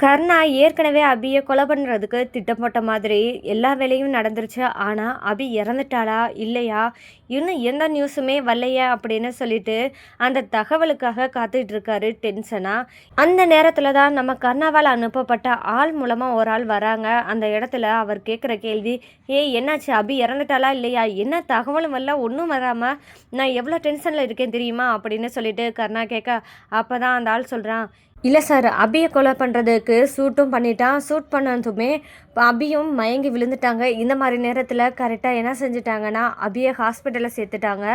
கர்ணா ஏற்கனவே அபியை கொலை பண்ணுறதுக்கு திட்டம் போட்ட மாதிரி எல்லா வேலையும் நடந்துருச்சு. ஆனால் அபி இறந்துட்டாளா இல்லையா, இன்னும் எந்த நியூஸுமே வரலையே அப்படின்னு சொல்லிட்டு அந்த தகவலுக்காக காத்துட்டு இருக்காரு டென்ஷனாக. அந்த நேரத்தில் தான் நம்ம கர்ணாவால் அனுப்பப்பட்ட ஆள் மூலமாக ஒரு ஆள் வராங்க. அந்த இடத்துல அவர் கேட்குற கேள்வி, ஏய் என்னாச்சு, அபி இறந்துட்டாளா இல்லையா, என்ன தகவலும் வரல, ஒன்றும் வராமல் நான் எவ்வளோ டென்ஷனில் இருக்கேன் தெரியுமா அப்படின்னு சொல்லிட்டு கர்ணா கேட்க, அப்போ தான் அந்த ஆள் சொல்கிறான், இல்லை சார், அபியை கொலை பண்ணுறதுக்கு ஷூட்டும் பண்ணிட்டான். ஷூட் பண்ணதுமே அபியும் மயங்கி விழுந்துட்டாங்க. இந்த மாதிரி நேரத்தில் கரெக்டாக என்ன செஞ்சுட்டாங்கன்னா அபியை ஹாஸ்பிட்டலில் சேர்த்துட்டாங்க.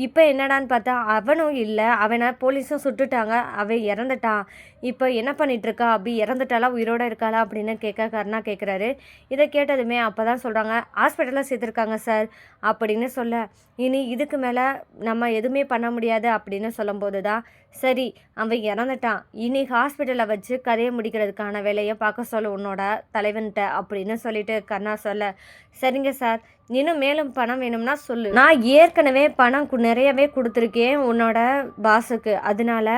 இப்போ என்னடான்னு பார்த்தா அவனும் இல்லை, அவனை போலீஸும் சுட்டுட்டாங்க, அவன் இறந்துட்டான். இப்போ என்ன பண்ணிகிட்ருக்கா, அபி இறந்துட்டாளா உயிரோடு இருக்காளா அப்படின்னு கேட்க கர்ணா கேட்குறாரு. இதை கேட்டதுமே அப்போ தான் சொல்கிறாங்க, ஹாஸ்பிட்டலில் சேர்த்துருக்காங்க சார் அப்படின்னு சொல்ல, இனி இதுக்கு மேலே நம்ம எதுவுமே பண்ண முடியாது அப்படின்னு சொல்லும்போது தான், சரி அவன் இறந்துட்டான், இனி ஹாஸ்பிட்டலில் வச்சு கதையை முடிக்கிறதுக்கான வேலையை பார்க்க சொல்ல உன்னோட தலைவன்கிட்ட அப்படின்னு சொல்லிட்டு கர்ணா சொல்ல, சரிங்க சார், இன்னும் மேலும் பணம் வேணும்னா சொல்லு, நான் ஏற்கனவே பணம் நிறையவே கொடுத்துருக்கேன் உன்னோட பாஸுக்கு, அதனால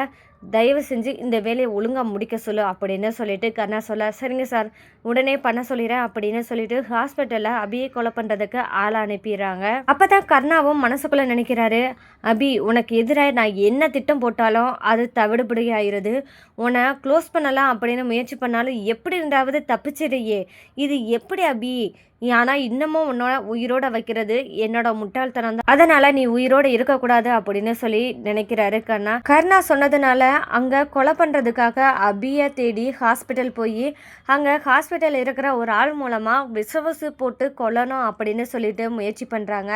தயவு செஞ்சு இந்த வேலையை ஒழுங்காக முடிக்க சொல்லு அப்படின்னு சொல்லிட்டு கர்ணா சொல்ல, சரிங்க சார் உடனே பண்ண சொல்லிடுறேன் அப்படின்னு சொல்லிட்டு ஹாஸ்பிட்டலில் அபியை கொலை பண்ணுறதுக்கு ஆளை அனுப்பிடுறாங்க. அப்போ தான் கர்ணாவும் மனசுக்குள்ளே நினைக்கிறாரு, அபி உனக்கு எதிராக நான் என்ன திட்டம் போட்டாலும் அது தவிடுபடி ஆயிடுது, உன்னை க்ளோஸ் பண்ணலாம் அப்படின்னு முயற்சி பண்ணாலும் எப்படி இருந்தாவது தப்பிச்சிடையே, இது எப்படி அபி, ஆனால் இன்னமும் உன்னோட உயிரோட வைக்கிறது என்னோட முட்டாள்தனம் தான், அதனால நீ உயிரோட இருக்கக்கூடாது அப்படின்னு சொல்லி நினைக்கிறாரு கர்ணா. கர்ணா சொன்னதுனால அங்கே கொலை பண்ணுறதுக்காக அபியை தேடி ஹாஸ்பிட்டல் போய் அங்கே ஹாஸ்பிட்டல் இருக்கிற ஒரு ஆள் மூலமாக விஷவசு போட்டு கொல்லணும் அப்படின்னு சொல்லிட்டு முயற்சி பண்ணுறாங்க.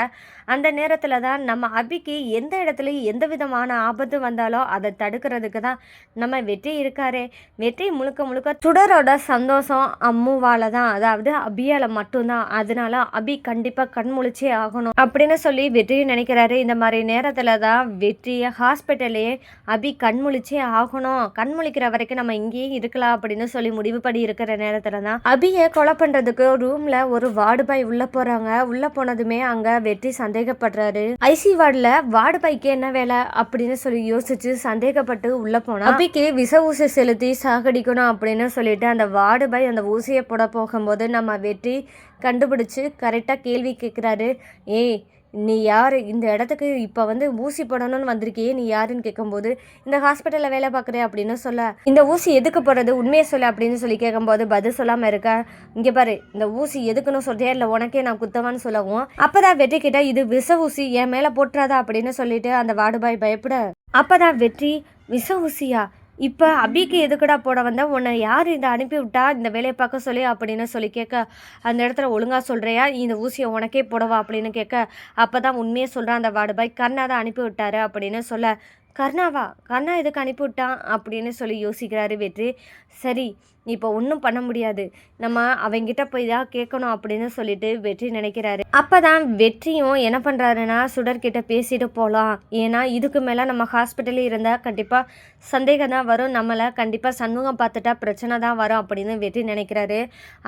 அந்த நேரத்தில் தான் நம்ம அபிக்கு எந்த இடத்துல எந்த விதமான ஆபத்து வந்தாலும் அதை தடுக்கிறதுக்கு தான் நம்ம வெற்றி இருக்காரே. வெற்றி முழுக்க முழுக்க சுடரோட சந்தோஷம் அம்முவால தான், அதாவது அபியால் மட்டும்தான், அதனால அபி கண்டிப்பாக கண்முழிச்சே ஆகணும் அப்படின்னு சொல்லி வெற்றியும் நினைக்கிறாரு. இந்த மாதிரி நேரத்தில் தான் வெற்றியை ஹாஸ்பிட்டலே அபி கண்முழிச்சே ஆகணும், கண்முழிக்கிற வரைக்கும் நம்ம இங்கேயே இருக்கலாம் அப்படின்னு சொல்லி முடிவு பண்ணி இருக்கிற நேரத்தில் தான் அபியை கொலை பண்ணுறதுக்கு ரூமில் ஒரு வார்டு பாய் உள்ளே போகிறாங்க. உள்ளே போனதுமே அங்கே வெற்றி சந்தேகப்படுறாரு. ஐசி வார்டில் வார்டு பாய்க்கு என்ன வேலை அப்படின்னு சொல்லி யோசிச்சு சந்தேகப்பட்டு உள்ளே போனால் அபிக்கு விச ஊசி செலுத்தி சாகடிக்கணும் அப்படின்னு சொல்லிட்டு அந்த வார்டு பாய் அந்த ஊசியை போட போகும்போது நம்ம வெற்றி கண்டுபிடிச்சு கரெக்டாக கேள்வி கேட்குறாரு, ஏய் நீ யார், இந்த இடத்துக்கு இப்போ ஊசி போடணும்னு வந்திருக்கியே, நீ யாருன்னு கேட்கும்போது இந்த ஹாஸ்பிட்டலில் வேலை பார்க்குறேன் அப்படின்னு சொல்ல, இந்த ஊசி எதுக்கு போடுறது உண்மையை சொல்ல அப்படின்னு சொல்லி கேட்கும்போது பதில் சொல்லாமல் இருக்க, இங்கே பாரு இந்த ஊசி எதுக்குன்னு சொல்றியா இல்லை உனக்கே நான் குத்தவான்னு சொல்லவும், அப்போ தான் வெற்றி கிட்ட இது விஷ ஊசி என் மேலே போட்டுறாதா அப்படின்னு சொல்லிட்டு அந்த வார்டுபாய் பயப்பட, அப்போ தான் வெற்றி விஷ ஊசியா, இப்போ அபிக்கு எதுக்குடா போட வந்த, உன்னை யார் இதை அனுப்பி விட்டா இந்த வேலையை பார்க்க சொல்லி அப்படின்னு சொல்லி கேட்க, அந்த இடத்துல ஒழுங்காக சொல்கிறியா இந்த ஊசியை உனக்கே போடவா அப்படின்னு கேட்க, அப்போ தான் உண்மையே சொல்கிறான் அந்த வார்டு கர்ணா தான் அனுப்பி விட்டாரு அப்படின்னு சொல்ல, கர்ணாவா, கர்ணா எதுக்கு அனுப்பிவிட்டான் அப்படின்னு சொல்லி யோசிக்கிறாரு வெற்றி. சரி இப்போ ஒன்றும் பண்ண முடியாது, நம்ம அவங்கிட்ட போய் தான் கேட்கணும் அப்படின்னு சொல்லிட்டு வெற்றி நினைக்கிறாரு. அப்போ தான் வெற்றியும் என்ன பண்ணுறாருன்னா சுடர்கிட்ட பேசிட்டு போகலாம், ஏன்னா இதுக்கு மேலே நம்ம ஹாஸ்பிட்டலில் இருந்தால் கண்டிப்பாக சந்தேகம் தான் வரும், நம்மளை கண்டிப்பாக சண்முகம் பார்த்துட்டா பிரச்சனை தான் வரும் அப்படின்னு வெற்றி நினைக்கிறாரு.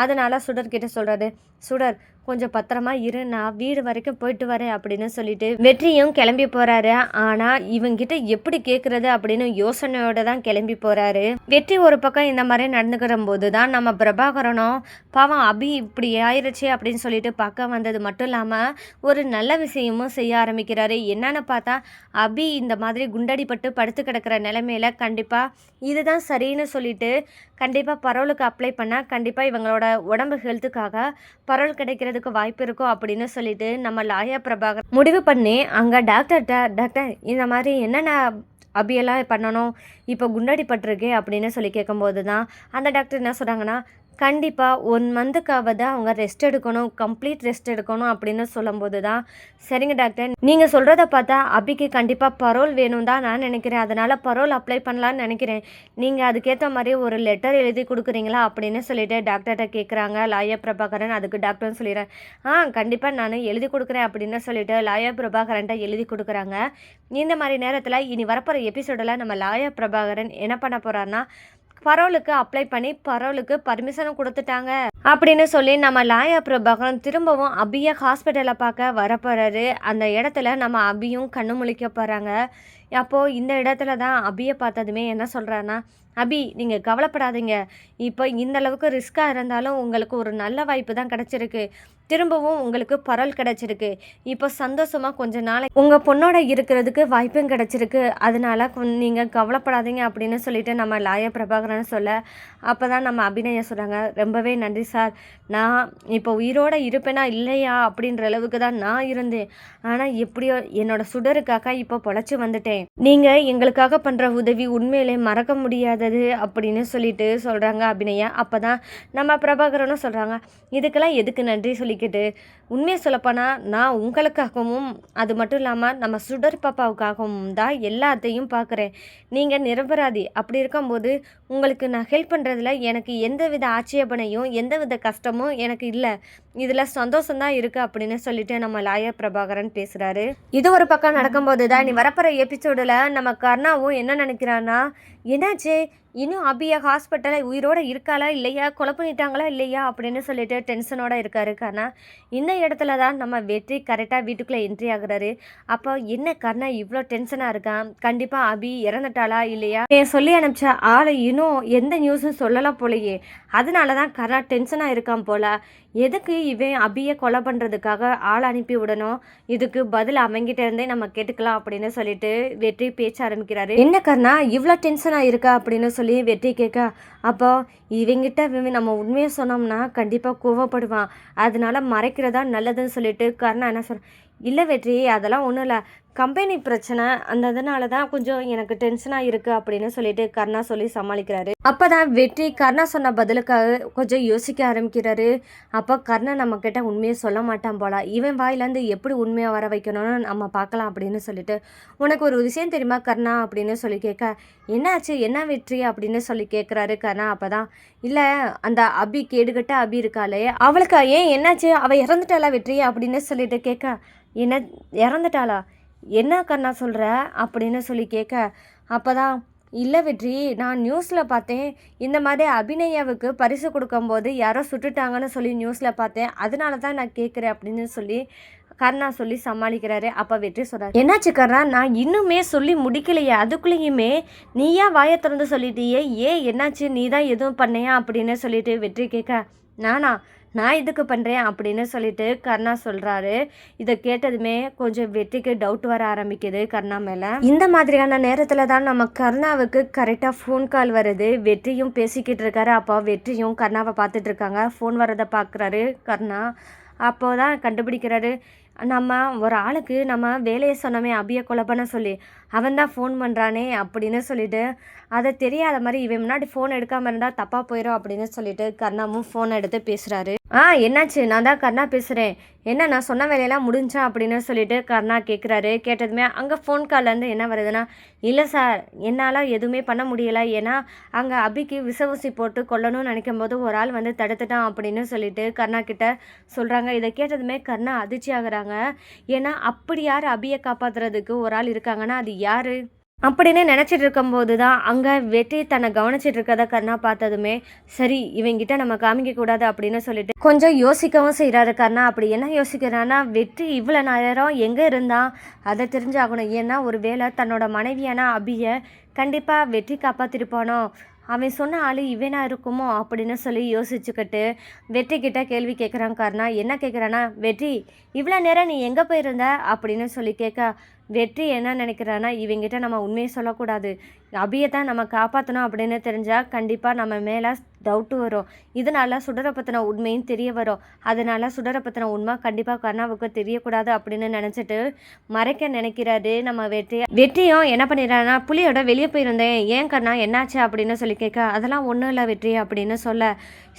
அதனால் சுடர்கிட்ட சொல்கிறாரு, சுடர் கொஞ்சம் பத்திரமா இரு, நான் வீடு வரைக்கும் போயிட்டு வரேன் அப்படின்னு சொல்லிட்டு வெற்றியும் கிளம்பி போகிறாரு. ஆனால் இவங்கிட்ட எப்படி கேட்குறது அப்படின்னு யோசனையோடு தான் கிளம்பி போகிறாரு. வெற்றி ஒரு பக்கம் இந்த மாதிரி நடந்துக்கிற போது தான் நம்ம பிரபாகரனும் பாவம் அபி இப்படி ஆயிடுச்சு அப்படின்னு சொல்லிட்டு பார்க்க வந்தது மட்டும் இல்லாமல் ஒரு நல்ல விஷயமும் செய்ய ஆரம்பிக்கிறாரு. என்னன்னு பார்த்தா அபி இந்த மாதிரி குண்டடிப்பட்டு படுத்து கிடக்கிற நிலைமையில கண்டிப்பாக இதுதான் சரின்னு சொல்லிட்டு கண்டிப்பாக பரோலுக்கு அப்ளை பண்ணால் கண்டிப்பாக இவங்களோட உடம்பு ஹெல்த்துக்காக பரோல் கிடைக்கிறதுக்கு வாய்ப்பு இருக்கும் அப்படின்னு சொல்லிட்டு நம்ம லாயா பிரபாகர் முடிவு பண்ணி அங்கே டாக்டர்கிட்ட, டாக்டர் இந்த மாதிரி என்னென்ன அபியெல்லாம் பண்ணணும், இப்போ குண்டடி பட்டிருக்கே அப்படின்னு சொல்லி கேட்கும்போது தான் அந்த டாக்டர் என்ன சொல்கிறாங்கன்னா, கண்டிப்பாக 1 மந்த்துக்காவது அவங்க ரெஸ்ட் எடுக்கணும், கம்ப்ளீட் ரெஸ்ட் எடுக்கணும் அப்படின்னு சொல்லும்போது தான், சரிங்க டாக்டர் நீங்கள் சொல்கிறத பார்த்தா அபிக்கு கண்டிப்பாக பரோல் வேணும் தான் நான் நினைக்கிறேன், அதனால் பரோல் அப்ளை பண்ணலான்னு நினைக்கிறேன், நீங்கள் அதுக்கேற்ற மாதிரி ஒரு லெட்டர் எழுதி கொடுக்குறீங்களா அப்படின்னு சொல்லிட்டு டாக்டர்கிட்ட கேட்குறாங்க லாயா பிரபாகரன். அதுக்கு டாக்டர்னு சொல்லிடுறேன், கண்டிப்பாக நான் எழுதி கொடுக்குறேன் அப்படின்னு சொல்லிட்டு லாயா பிரபாகரன்ட்ட எழுதி கொடுக்குறாங்க. இந்த மாதிரி நேரத்தில் இனி வரப்போகிற எபிசோடில் நம்ம லாயா பிரபாகரன் என்ன பண்ண போகிறாருன்னா பரோலுக்கு அப்ளை பண்ணி பரோலுக்கு பர்மிஷனும் கொடுத்துட்டாங்க அப்படின்னு சொல்லி நம்ம லாயா பிரபாகரன் திரும்பவும் அபியை ஹாஸ்பிட்டலில் பார்க்க வரப்போகிறாரு. அந்த இடத்துல நம்ம அபியும் கண்ணு முழிக்க போகிறாங்க. அப்போது இந்த இடத்துல தான் அபியை பார்த்ததுமே என்ன சொல்கிறான்னா, அபி நீங்கள் கவலைப்படாதீங்க. இப்போ இந்த அளவுக்கு ரிஸ்க்காக இருந்தாலும் உங்களுக்கு ஒரு நல்ல வாய்ப்பு தான் கிடச்சிருக்கு. திரும்பவும் உங்களுக்கு பரோல் கிடச்சிருக்கு. இப்போ சந்தோஷமாக கொஞ்ச நாளைக்கு உங்கள் பொண்ணோட இருக்கிறதுக்கு வாய்ப்பும் கிடச்சிருக்கு. அதனால நீங்கள் கவலைப்படாதீங்க அப்படின்னு சொல்லிட்டு நம்ம லாயர் பிரபாகரன் சொல்ல, அப்போ தான் நம்ம அபிநயா சொல்கிறாங்க, ரொம்பவே நன்றி சார். நான் இப்போ உயிரோடு இருப்பேனா இல்லையா அப்படின்ற அளவுக்கு தான் நான் இருந்தேன். ஆனால் எப்படியோ என்னோட சுடருக்காக இப்போ பொழைச்சி வந்துட்டேன். நீங்கள் எங்களுக்காக பண்ணுற உதவி உண்மையிலே மறக்க முடியாதது அப்படின்னு சொல்லிட்டு சொல்கிறாங்க அபிநயா. அப்போ தான் நம்ம பிரபாகரனும் சொல்கிறாங்க, இதுக்கெல்லாம் எதுக்கு நன்றி சொல்லிக்கிட்டு, உண்மையை சொல்லப்போனால் நான் உங்களுக்காகவும் அது மட்டும் இல்லாமல் நம்ம சுடர் பாப்பாவுக்காகவும் தான் எல்லாத்தையும் பார்க்குறேன். நீங்கள் நிரபராதி. அப்படி இருக்கும்போது உங்களுக்கு நான் ஹெல்ப் பண்ணுறதுல எனக்கு எந்தவித ஆட்சேபனையும் எந்தவித கஷ்டமும் எனக்கு இல்லை. இதில் சந்தோஷம்தான் இருக்குது அப்படின்னு சொல்லிட்டு நம்ம லாயர் பிரபாகரன் பேசுகிறாரு. இது ஒரு பக்கம் நடக்கும்போது தான் நீ வரப்போகிற எபிசோடில் நம்ம கர்ணாவும் என்ன நினைக்கிறான்னா, என்னாச்சு இன்னும் அபியா ஹாஸ்பிட்டலில் உயிரோடு இருக்காளா இல்லையா, கொலை பண்ணிட்டாங்களா இல்லையா அப்படின்னு சொல்லிட்டு டென்ஷனோடு இருக்காரு கர்ணா. இந்த இடத்துல தான் நம்ம வெற்றி கரெக்டாக வீட்டுக்குள்ளே என்ட்ரி ஆகுறாரு. அப்போ என்ன கர்ணா இவ்வளோ டென்ஷனாக இருக்கான், கண்டிப்பாக அபி இறந்துட்டாளா இல்லையா, என் சொல்லி அனுப்பிச்ச ஆளை இன்னும் எந்த நியூஸும் சொல்லலாம் போலையே, அதனால தான் கர்ணா டென்ஷனாக இருக்கான் போல. எதுக்கு இவன் அபியை கொலை பண்ணுறதுக்காக ஆள் அனுப்பி விடணும், இதுக்கு பதில் அவங்கிட்ட இருந்தே நம்ம கேட்டுக்கலாம் அப்படின்னு சொல்லிட்டு வெற்றி பேச்ச ஆரம்பிக்கிறாரு. என்ன கர்ணா இவ்வளோ டென்ஷனாக இருக்கா அப்படின்னு சொல்லி வெற்றி கேட்க, அப்போ இவங்கிட்ட நம்ம உண்மையை சொன்னோம்னா கண்டிப்பாக கோவப்படுவான், அதனால மறைக்கிறதா நல்லதுன்னு சொல்லிட்டு கர்ணா என்ன சொல்ற, இல்லை வெற்றி அதெல்லாம் ஒன்றும் இல்லை, கம்பெனி பிரச்சனை அதனால தான் கொஞ்சம் எனக்கு டென்ஷனாக இருக்குது அப்படின்னு சொல்லிட்டு கர்ணா சொல்லி சமாளிக்கிறாரு. அப்போ தான் வெற்றி கர்ணா சொன்ன பதிலுக்காக கொஞ்சம் யோசிக்க ஆரம்பிக்கிறாரு. அப்போ கர்ணா நம்மக்கிட்ட உண்மையை சொல்ல மாட்டான் போல, இவன் வாயிலேருந்து எப்படி உண்மையாக வர வைக்கணும்னு நம்ம பார்க்கலாம் அப்படின்னு சொல்லிட்டு, உனக்கு ஒரு விஷயம் தெரியுமா கர்ணா அப்படின்னு சொல்லி கேட்க, என்னாச்சு என்ன வெற்றி அப்படின்னு சொல்லி கேட்குறாரு கர்ணா. அப்போ தான், இல்லை அந்த அபி கேடுகட்ட அபி இருக்காளே அவளுக்கு ஏன் என்னாச்சு, அவள் இறந்துட்டாளா வெற்றி அப்படின்னு சொல்லிட்டு கேட்க, என்ன இறந்துட்டாளா, என்ன கர்ணா சொல்கிற அப்படின்னு சொல்லி கேட்க, அப்போ தான், இல்லை வெற்றி நான் நியூஸில் பார்த்தேன், இந்த மாதிரி அபிநயாவுக்கு பரிசு கொடுக்கும்போது யாரோ சுட்டுட்டாங்கன்னு சொல்லி நியூஸில் பார்த்தேன், அதனால தான் நான் கேட்குறேன் அப்படின்னு சொல்லி கர்ணா சொல்லி சமாளிக்கிறாரு. அப்போ வெற்றி சொல்கிறார், என்னாச்சு கர்ணா நான் இன்னுமே சொல்லி முடிக்கலையே, அதுக்குள்ளேயுமே நீயா வாயை திறந்து சொல்லிட்டியே, என்னாச்சு நீ தான் எதுவும் பண்ணையா அப்படின்னு சொல்லிட்டு வெற்றி கேட்க, நான் இதுக்கு பண்ணுறேன் அப்படின்னு சொல்லிட்டு கர்ணா சொல்கிறாரு. இதை கேட்டதுமே கொஞ்சம் வெற்றிக்கு டவுட் வர ஆரம்பிக்குது கர்ணா மேலே. இந்த மாதிரியான நேரத்தில் தான் நம்ம கர்ணாவுக்கு கரெக்டாக ஃபோன் கால் வருது. வெற்றியும் பேசிக்கிட்டு இருக்காரு. அப்போ வெற்றியும் கர்ணாவை பார்த்துட்டு இருக்காங்க. ஃபோன் வரதை பார்க்குறாரு கர்ணா. அப்போ தான் கண்டுபிடிக்கிறாரு, நம்ம ஒரு ஆளுக்கு நம்ம வேலையை சொன்னோமே அபியை கொலை பண்ண சொல்லி, அவன் தான் ஃபோன் பண்ணுறானே அப்படின்னு சொல்லிட்டு, அதை தெரியாத மாதிரி இவன் முன்னாடி ஃபோன் எடுக்காமல் இருந்தால் தப்பாக போயிடும் அப்படின்னு சொல்லிட்டு கர்ணாவும் ஃபோன் எடுத்து பேசுகிறாரு. என்னாச்சு, நான் தான் கர்ணா பேசுகிறேன், என்ன நான் சொன்ன வேலையெல்லாம் முடிஞ்சா அப்படின்னு சொல்லிட்டு கர்ணா கேட்குறாரு. கேட்டதுமே அங்கே ஃபோன் கால்லேருந்து என்ன வருதுன்னா, இல்லை சார் என்னால் எதுவுமே பண்ண முடியலை, ஏன்னா அங்கே அபிக்கு விச ஊசி போட்டு கொல்லணும்னு நினைக்கும் போது ஒரு ஆள் வந்து தடுத்துட்டான் அப்படின்னு சொல்லிட்டு கர்ணா கிட்ட சொல்கிறாங்க. இதை கேட்டதுமே கர்ணா அதிர்ச்சி ஆகுறாங்க. ஏன்னா அப்படி யார் அபியை காப்பாற்றுறதுக்கு ஒரு ஆள் இருக்காங்கன்னா அது யார் அப்படின்னு நினச்சிட்டு இருக்கும்போது தான் அங்கே வெற்றி தன்னை கவனிச்சிட்டு இருக்கதை கர்ணா பார்த்ததுமே, சரி இவங்கிட்ட நம்ம காமிக்கக்கூடாது அப்படின்னு சொல்லிட்டு கொஞ்சம் யோசிக்கவும் செய்கிறாரு கர்ணா. அப்படி என்ன யோசிக்கிறான்னா, வெற்றி இவ்வளோ நேரம் எங்கே இருந்தான் அதை தெரிஞ்சாகணும், ஏன்னா ஒரு வேளை தன்னோட மனைவியான அபியை கண்டிப்பாக வெற்றி காப்பாற்றிருப்பானோ, அவன் சொன்ன ஆள் இவனா இருக்குமோ அப்படின்னு சொல்லி யோசிச்சுக்கிட்டு வெற்றி கிட்ட கேள்வி கேட்குறான் கர்ணா. என்ன கேட்குறான்னா, வெற்றி இவ்வளோ நேரம் நீ எங்கே போயிருந்த அப்படின்னு சொல்லி கேட்க, வெற்றி என்ன நினைக்கிறான்னா, இவங்கிட்ட நம்ம உண்மையை சொல்லக்கூடாது, அபியை தான் நம்ம காப்பாற்றணும் அப்படின்னு தெரிஞ்சால் கண்டிப்பாக நம்ம மேலே டவுட்டு வரும், இதனால சுடரை பற்றின உண்மையும் தெரிய வரும், அதனால சுடரை பற்றின உண்மை கண்டிப்பாக கர்ணாவுக்கு தெரியக்கூடாது அப்படின்னு நினச்சிட்டு மறைக்க நினைக்கிறாரு நம்ம வெற்றியும் என்ன பண்ணிடுறான்னா, புலியோட வெளியே போயிருந்தேன், ஏன் கர்ணா என்னாச்சு அப்படின்னு சொல்லி கேட்க, அதெல்லாம் ஒன்றும் இல்லை வெற்றி அப்படின்னு சொல்ல,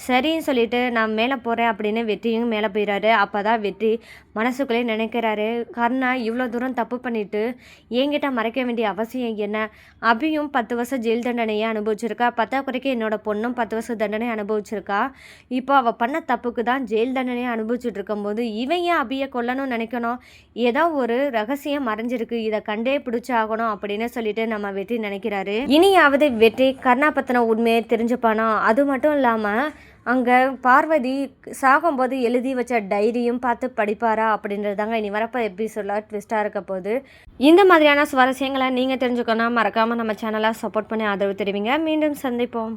சரின்னு சொல்லிட்டு நான் மேலே போகிறேன் அப்படின்னு வெற்றியும் மேலே போயிடாரு. அப்போ தான் வெற்றி மனசுக்குள்ளே நினைக்கிறாரு, கர்ணா இவ்வளோ தூரம் தப்பு பண்ணிட்டு என்கிட்ட மறைக்க வேண்டிய அவசியம் என்ன, அபியும் 10 வருஷம் ஜெயில் தண்டனையை அனுபவிச்சிருக்கா, பத்தாக்குறைக்கு என்னோட பொண்ணும் 10 வருஷம் தண்டனை அனுபவிச்சிருக்கா, இப்போ அவள் பண்ண தப்புக்கு தான் ஜெயில் தண்டனையை அனுபவிச்சுட்டு இருக்கும்போது இவன் ஏன் அபியை கொல்லணும்னு நினைக்கணும், ஏதோ ஒரு ரகசியம் மறைஞ்சிருக்கு, இதை கண்டே பிடிச்சாகணும் அப்படின்னு சொல்லிட்டு நம்ம வெற்றி நினைக்கிறாரு. இனியாவது வெற்றி கர்ணா பற்றின உண்மையை தெரிஞ்சுப்பானோ, அது மட்டும் இல்லாமல் அங்கே பார்வதி சாகும்போது எழுதி வச்ச டைரியும் பார்த்து படிப்பாரா அப்படின்றது தாங்க இனி வரப்போ எபிசோடில் ட்விஸ்ட்டாக இருக்க போகுது. இந்த மாதிரியான சுவாரஸ்யங்களை நீங்கள் தெரிஞ்சுக்கணும் மறக்காமல் நம்ம சேனலை சப்போர்ட் பண்ணி ஆதரவு தெரிவிங்க. மீண்டும் சந்திப்போம்.